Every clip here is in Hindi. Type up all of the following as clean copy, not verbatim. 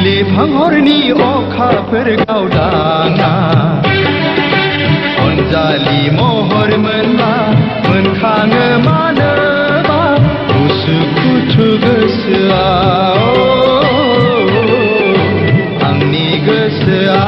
बिलिफां हरनि अखाफोर गावदाङा अनजालि महर मोनबा मोनखाङो मानोबा उसुखुथु गोसोआ आंनि गोसोआ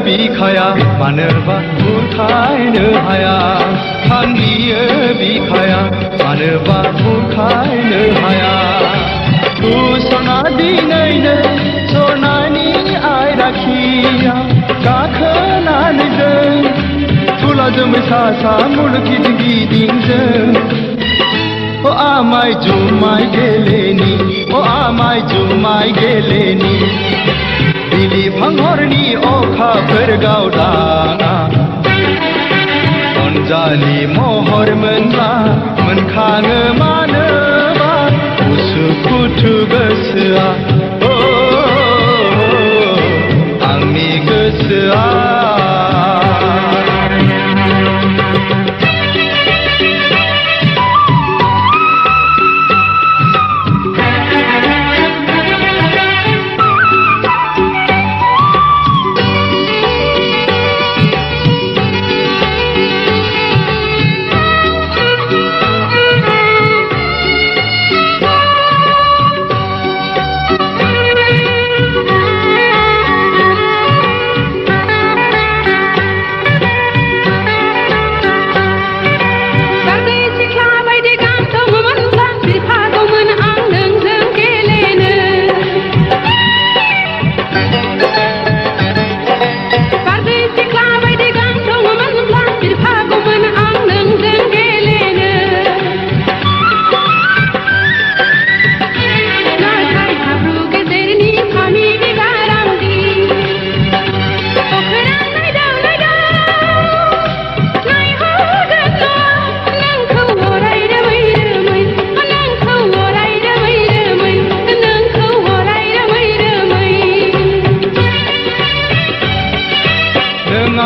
बिखाया मानोबा बुरखायनो हाया थांलियो बिखाया मानोबा बुरखायनो हाया गुसना दिनैनो सनानि आइराखिया गाखोनानै जों थुला जोमै सा सा मुलुग गिदिं गिदिंजों अ आमाय जुमाय गेलेनि अ आमाय जुमाय गेलेनि बिलिफां हरनि अखाफोर गावदाङा अनजालि महर मोनबा मोनखाङो मानोबा उसुखुथु गोसोआ आंनि गोसोआ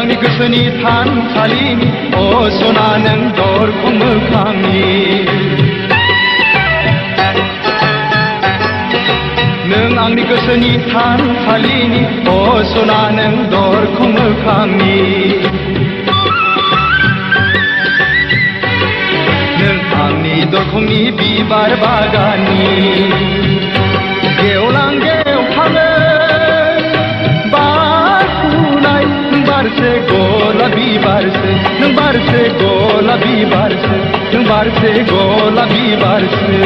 आंनि गोसोनि थानसालिनि अ सना नों दरखं मोखांनि नों आंनि गोसोनि थानसालिनि अ सना नों दरखं मोखांनि नों आंनि दरखंनि बिबार बागाननि गेवलां गेवथाङो बारसे गलाबी बारसे नों बारसे गलाबी बारसे नों बारसे गलाबी बारसे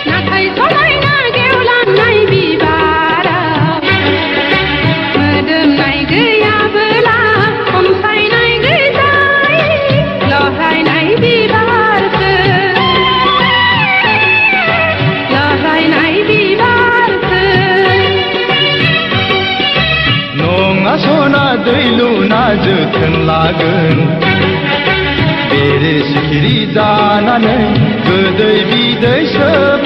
नाथाय समायना गेवलांनाय बिबारा मोदोमनाय गैयाबोला खमसायनाय गैजाय लहायनाय बिबारसो लहायनाय सना दै लुना जोथोन लागोन बेरे सिखिरि जानानै गोदै बिदै सोब